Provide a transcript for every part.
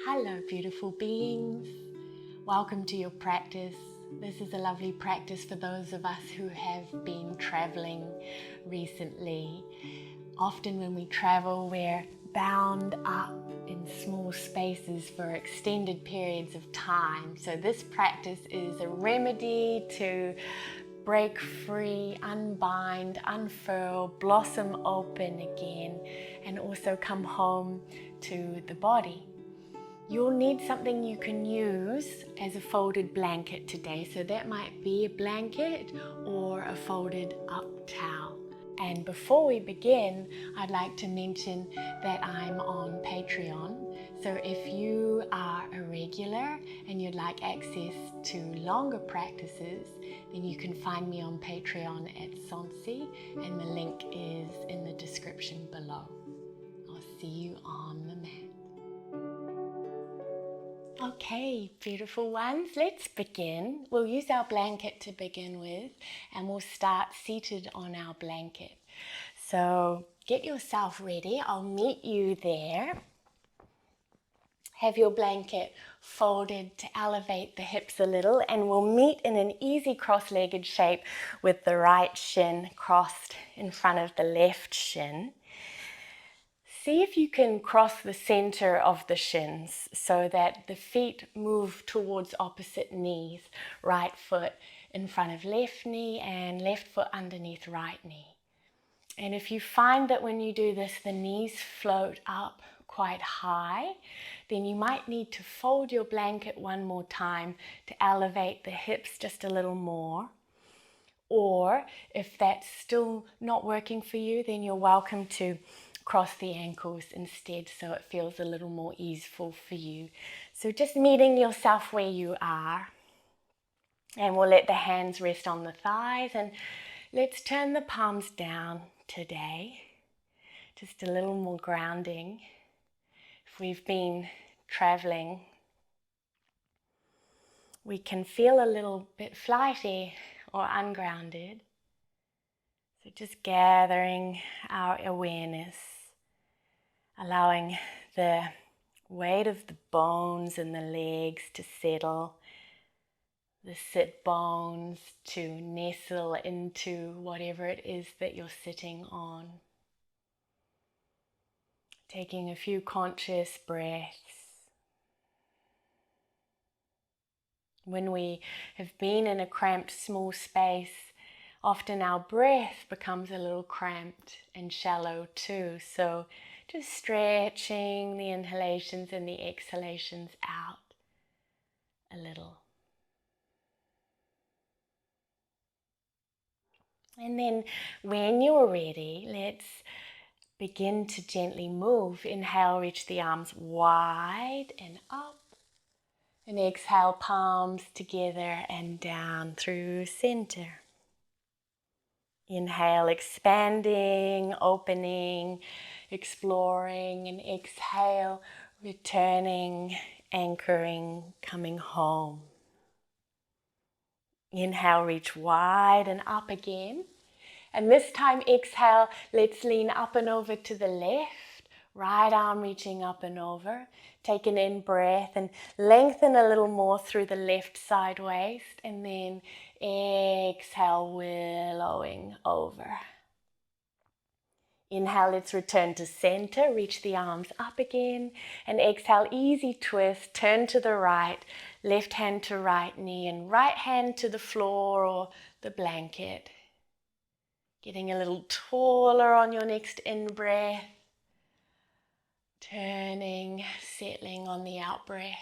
Hello beautiful beings, welcome to your practice. This is a lovely practice for those of us who have been traveling recently. Often when we travel we're bound up in small spaces for extended periods of time. So this practice is a remedy to break free, unbind, unfurl, blossom open again, and also come home to the body. You'll need something you can use as a folded blanket today. So that might be a blanket or a folded up towel. And before we begin, I'd like to mention that I'm on Patreon. So if you are a regular and you'd like access to longer practices, then you can find me on Patreon at Sonsie, and the link is in the description below. I'll see you on the mat. Okay, beautiful ones, let's begin. We'll use our blanket to begin with, and we'll start seated on our blanket. So get yourself ready. I'll meet you there. Have your blanket folded to elevate the hips a little, and we'll meet in an easy cross-legged shape with the right shin crossed in front of the left shin. See if you can cross the center of the shins so that the feet move towards opposite knees. Right foot in front of left knee and left foot underneath right knee. And if you find that when you do this the knees float up quite high, then you might need to fold your blanket one more time to elevate the hips just a little more. Or if that's still not working for you, then you're welcome to cross the ankles instead so it feels a little more easeful for you. So just meeting yourself where you are. And we'll let the hands rest on the thighs, and let's turn the palms down today. Just a little more grounding. If we've been traveling, we can feel a little bit flighty or ungrounded. So just gathering our awareness, allowing the weight of the bones and the legs to settle, the sit bones to nestle into whatever it is that you're sitting on. Taking a few conscious breaths. When we have been in a cramped small space, often our breath becomes a little cramped and shallow too. So just stretching the inhalations and the exhalations out a little. And then when you're ready, let's begin to gently move. Inhale, reach the arms wide and up. And exhale, palms together and down through center. Inhale, expanding, opening, exploring, and exhale, returning, anchoring, coming home. Inhale, reach wide and up again. And this time, exhale, let's lean up and over to the left. Right arm reaching up and over. Take an in breath and lengthen a little more through the left side waist. And then exhale, willowing over. Inhale, let's return to center. Reach the arms up again. And exhale, easy twist. Turn to the right. Left hand to right knee and right hand to the floor or the blanket. Getting a little taller on your next in-breath. Turning, settling on the out-breath.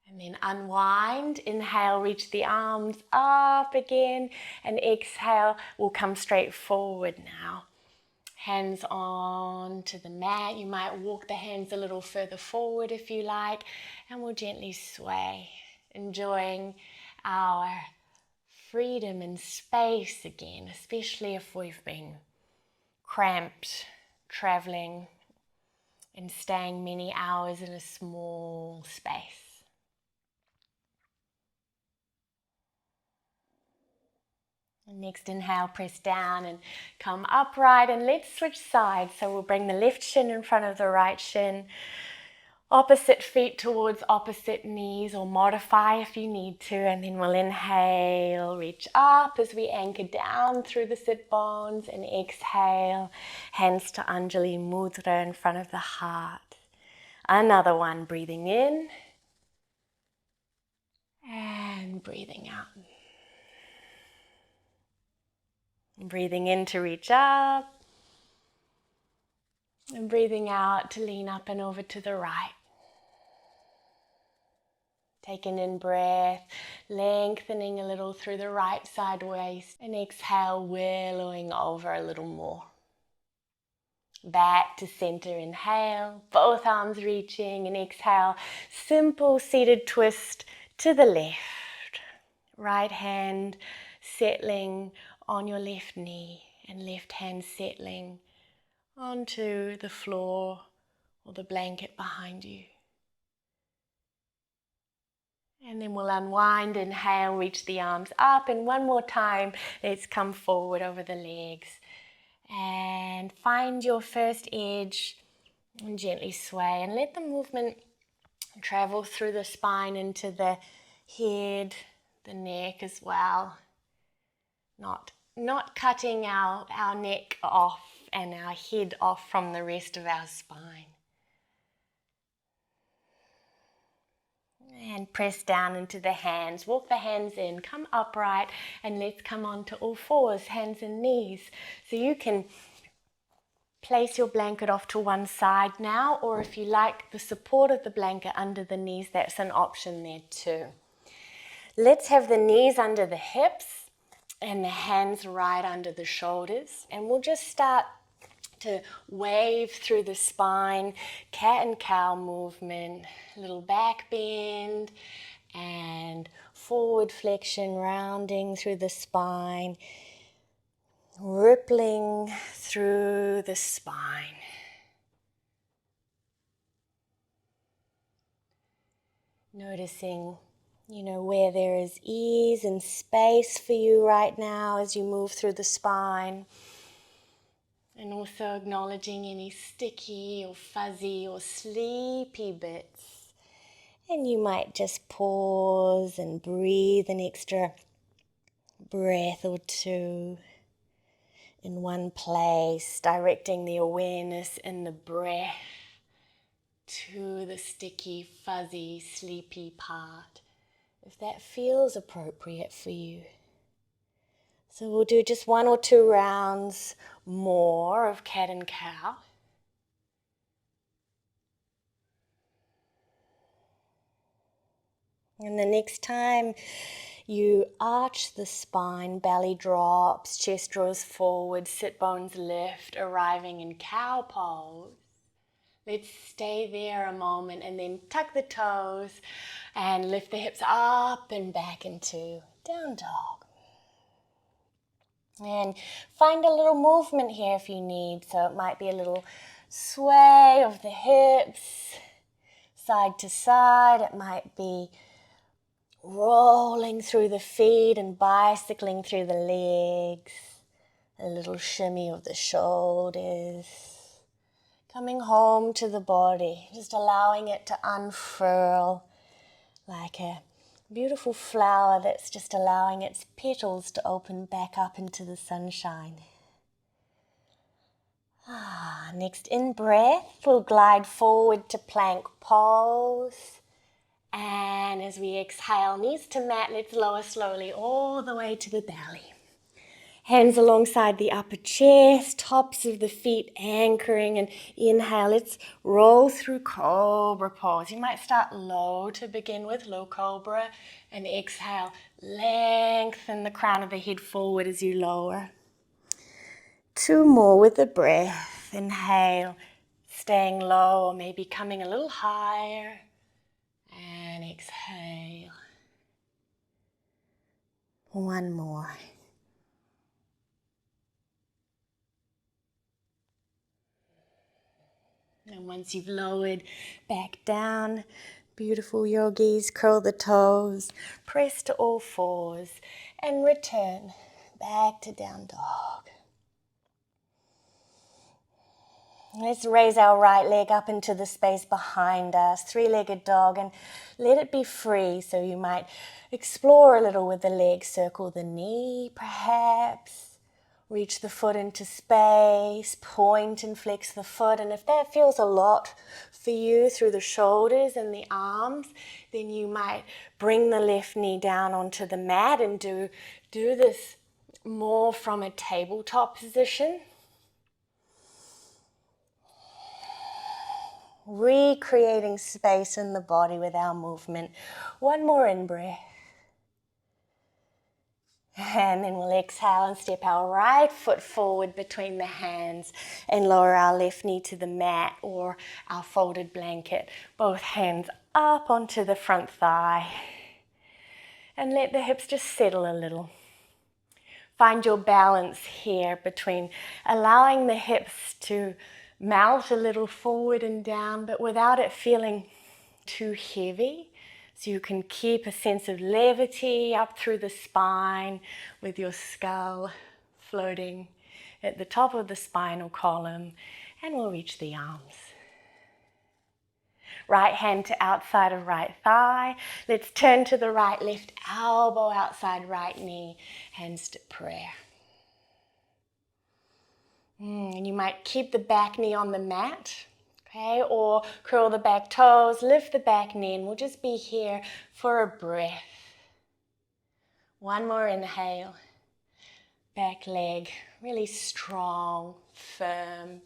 And then unwind. Inhale, reach the arms up again. And exhale, we'll come straight forward now. Hands on to the mat. You might walk the hands a little further forward if you like. And we'll gently sway, enjoying our freedom and space again, especially if we've been cramped, traveling and staying many hours in a small space. And next inhale, press down and come upright, and let's switch sides. So we'll bring the left shin in front of the right shin, Opposite feet towards opposite knees, or modify if you need to. And then we'll inhale, reach up as we anchor down through the sit bones, and exhale, hands to Anjali Mudra in front of the heart. Another one, breathing in and breathing out. Breathing in to reach up, and breathing out to lean up and over to the right. Take an in breath, lengthening a little through the right side waist, and exhale, willowing over a little more. Back to center, inhale, both arms reaching, and exhale, simple seated twist to the left. Right hand settling on your left knee, and left hand settling onto the floor or the blanket behind you. And then we'll unwind, inhale, reach the arms up, and one more time, let's come forward over the legs. And find your first edge and gently sway, and let the movement travel through the spine into the head, the neck as well. Not cutting our neck off and our head off from the rest of our spine. And press down into the hands. Walk the hands in. Come upright, and let's come on to all fours, hands and knees. So you can place your blanket off to one side now, or if you like the support of the blanket under the knees, that's an option there too. Let's have the knees under the hips and the hands right under the shoulders, and we'll just start to wave through the spine, cat and cow movement, little back bend and forward flexion, rounding through the spine, rippling through the spine. Noticing, where there is ease and space for you right now as you move through the spine. And also acknowledging any sticky or fuzzy or sleepy bits. And you might just pause and breathe an extra breath or two in one place, directing the awareness in the breath to the sticky, fuzzy, sleepy part, if that feels appropriate for you. So we'll do just 1 or 2 rounds more of cat and cow. And the next time you arch the spine, belly drops, chest draws forward, sit bones lift, arriving in cow pose. Let's stay there a moment and then tuck the toes and lift the hips up and back into down dog. And find a little movement here if you need. So it might be a little sway of the hips, side to side. It might be rolling through the feet and bicycling through the legs. A little shimmy of the shoulders. Coming home to the body, just allowing it to unfurl like a beautiful flower that's just allowing its petals to open back up into the sunshine. Next in-breath, we'll glide forward to plank pose. And as we exhale, knees to mat, let's lower slowly all the way to the belly. Hands alongside the upper chest, tops of the feet anchoring, and inhale, let's roll through cobra pose. You might start low to begin with, low cobra, and exhale, lengthen the crown of the head forward as you lower. 2 more with the breath. Inhale, staying low or maybe coming a little higher, and exhale. 1 more. And once you've lowered back down, beautiful yogis, curl the toes, press to all fours, and return back to down dog. Let's raise our right leg up into the space behind us, three-legged dog, and let it be free. So you might explore a little with the leg, circle the knee perhaps, reach the foot into space, point and flex the foot. And if that feels a lot for you through the shoulders and the arms, then you might bring the left knee down onto the mat and do this more from a tabletop position. Recreating space in the body with our movement. One more in-breath. And then we'll exhale and step our right foot forward between the hands and lower our left knee to the mat or our folded blanket. Both hands up onto the front thigh. And let the hips just settle a little. Find your balance here between allowing the hips to melt a little forward and down, but without it feeling too heavy. So you can keep a sense of levity up through the spine with your skull floating at the top of the spinal column, and we'll reach the arms. Right hand to outside of right thigh. Let's turn to the right, left elbow outside right knee, hands to prayer. And you might keep the back knee on the mat, okay, or curl the back toes, lift the back knee, and we'll just be here for a breath. One more inhale. Back leg really strong, firm.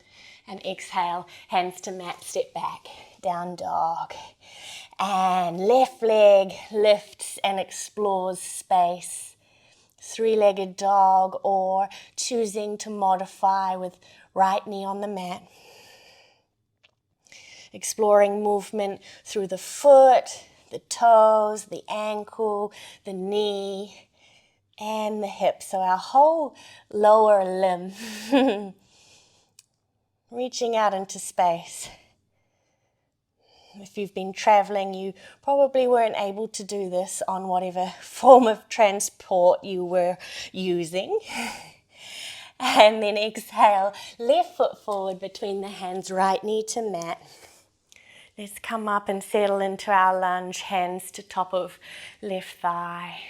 And exhale, hands to mat, step back, down dog. And left leg lifts and explores space. Three-legged dog, or choosing to modify with right knee on the mat. Exploring movement through the foot, the toes, the ankle, the knee, and the hip. So our whole lower limb reaching out into space. If you've been traveling, you probably weren't able to do this on whatever form of transport you were using. And then exhale, left foot forward between the hands, right knee to mat. Let's come up and settle into our lunge, hands to top of left thigh.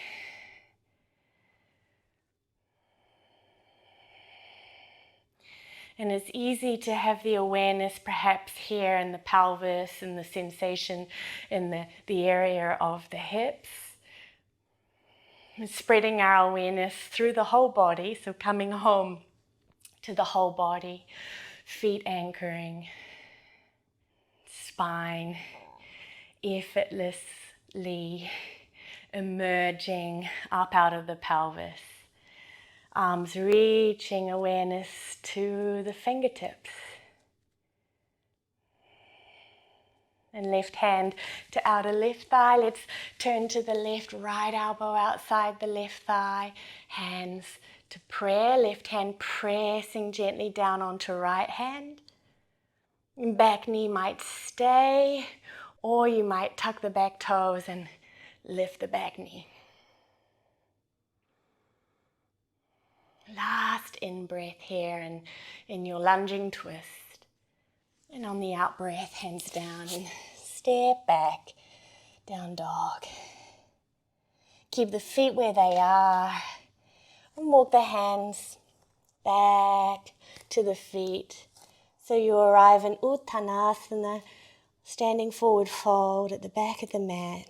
And it's easy to have the awareness perhaps here in the pelvis and the sensation in the area of the hips. And spreading our awareness through the whole body, so coming home to the whole body, feet anchoring, spine effortlessly emerging up out of the pelvis. Arms reaching awareness to the fingertips. And left hand to outer left thigh. Let's turn to the left, right elbow outside the left thigh. Hands to prayer. Left hand pressing gently down onto right hand. Back knee might stay, or you might tuck the back toes and lift the back knee. Last in-breath here and in your lunging twist. And on the out-breath, hands down and step back, down dog. Keep the feet where they are and walk the hands back to the feet. So you arrive in Uttanasana, standing forward fold at the back of the mat.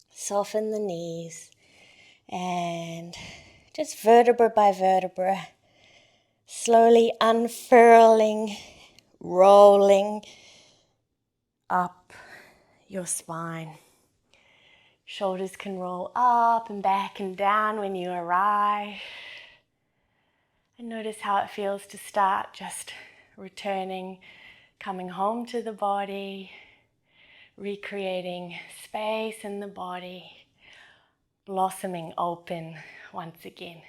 Soften the knees and just vertebra by vertebra, slowly unfurling, rolling up your spine. Shoulders can roll up and back and down when you arrive. And notice how it feels to start just returning, coming home to the body, recreating space in the body, blossoming open once again.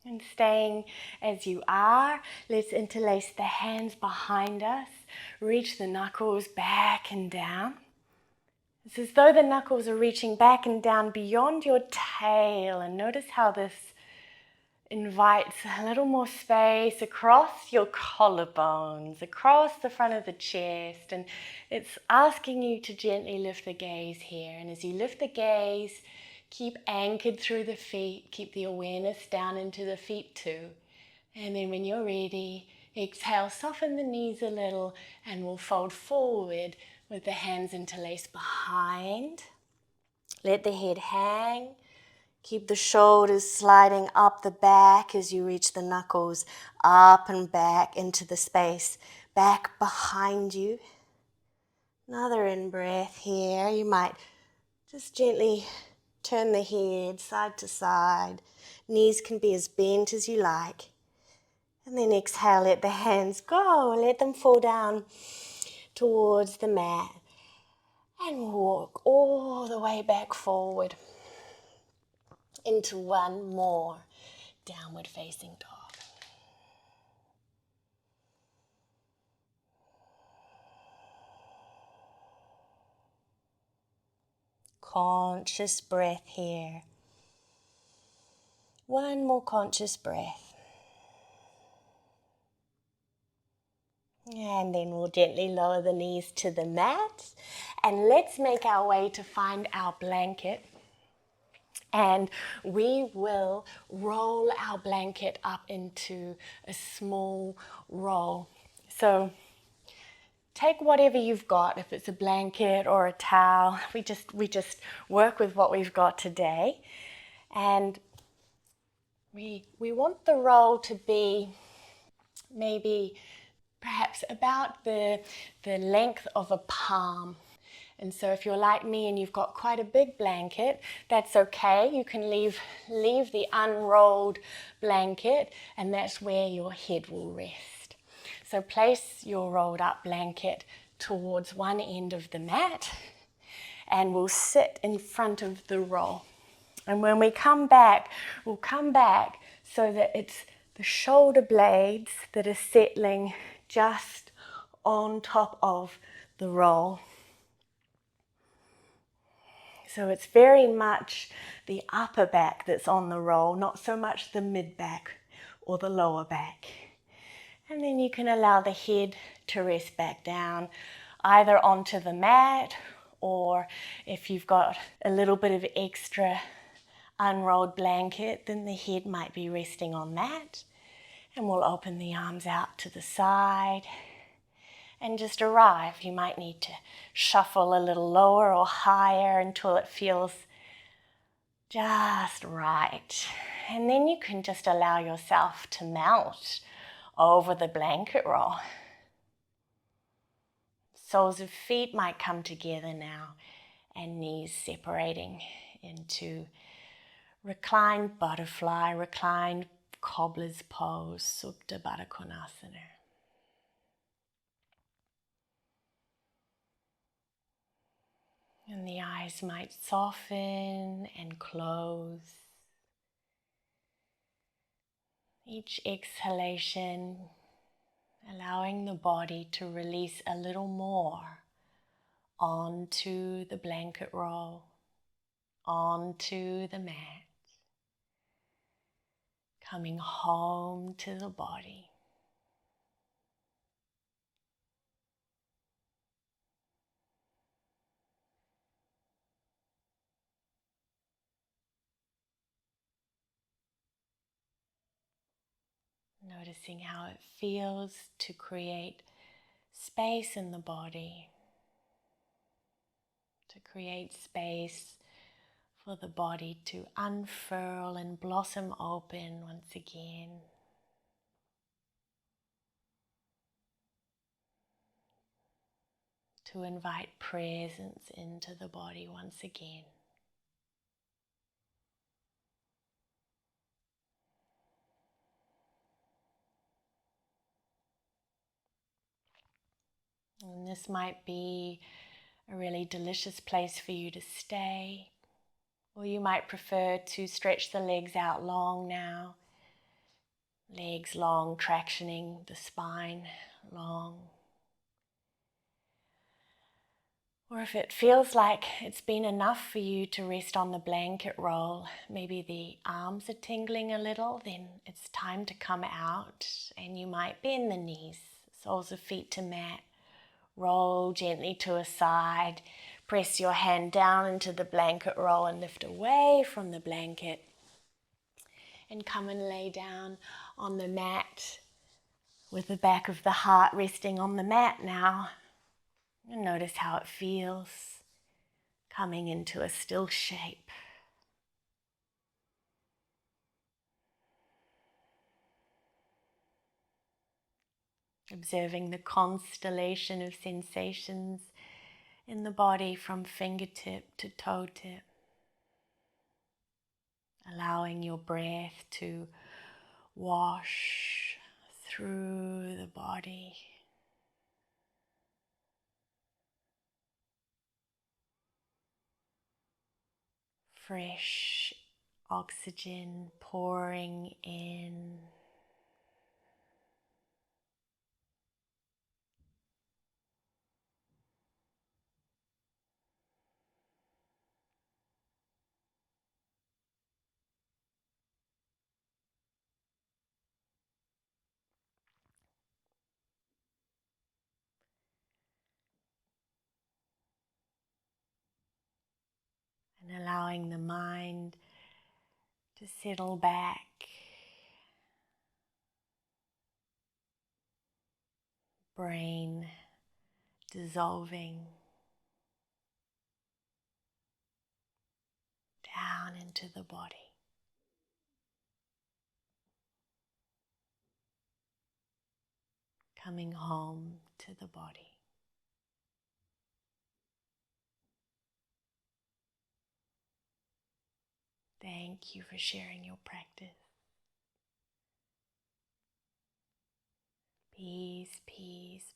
And staying as you are, let's interlace the hands behind us, reach the knuckles back and down. It's as though the knuckles are reaching back and down beyond your tail, and notice how this invites a little more space across your collarbones, across the front of the chest, and it's asking you to gently lift the gaze here. And as you lift the gaze, keep anchored through the feet, keep the awareness down into the feet too. And then when you're ready, exhale, soften the knees a little, and we'll fold forward with the hands interlaced behind. Let the head hang. Keep the shoulders sliding up the back as you reach the knuckles up and back into the space back behind you. Another in-breath here. You might just gently turn the head side to side. Knees can be as bent as you like. And then exhale, let the hands go. Let them fall down towards the mat. And walk all the way back forward into one more downward facing dog. Conscious breath here. One more conscious breath. And then we'll gently lower the knees to the mat. And let's make our way to find our blanket. And we will roll our blanket up into a small roll. So take whatever you've got, if it's a blanket or a towel. We just work with what we've got today. And we want the roll to be maybe perhaps about the length of a palm. And so if you're like me and you've got quite a big blanket, that's okay. You can leave the unrolled blanket, and that's where your head will rest. So place your rolled up blanket towards one end of the mat, and we'll sit in front of the roll. And when we come back, we'll come back so that it's the shoulder blades that are settling just on top of the roll. So it's very much the upper back that's on the roll, not so much the mid back or the lower back. And then you can allow the head to rest back down, either onto the mat, or if you've got a little bit of extra unrolled blanket, then the head might be resting on that. And we'll open the arms out to the side and just arrive. You might need to shuffle a little lower or higher until it feels just right. And then you can just allow yourself to melt over the blanket roll. Soles of feet might come together now, and knees separating into reclined butterfly, reclined cobbler's pose, Supta Baddha Konasana. And the eyes might soften and close. Each exhalation, allowing the body to release a little more onto the blanket roll, onto the mat, coming home to the body. Noticing how it feels to create space in the body, to create space for the body to unfurl and blossom open once again. To invite presence into the body once again. And this might be a really delicious place for you to stay, or you might prefer to stretch the legs out long now. Legs long, tractioning the spine long. Or if it feels like it's been enough for you to rest on the blanket roll, maybe the arms are tingling a little, then it's time to come out, and you might bend the knees, soles of feet to mat, roll gently to a side, press your hand down into the blanket roll and lift away from the blanket, and come and lay down on the mat with the back of the heart resting on the mat now. And notice how it feels, coming into a still shape. Observing the constellation of sensations in the body from fingertip to toe tip. Allowing your breath to wash through the body. Fresh oxygen pouring in. And allowing the mind to settle back. Brain dissolving down into the body. Coming home to the body. Thank you for sharing your practice. Peace, peace,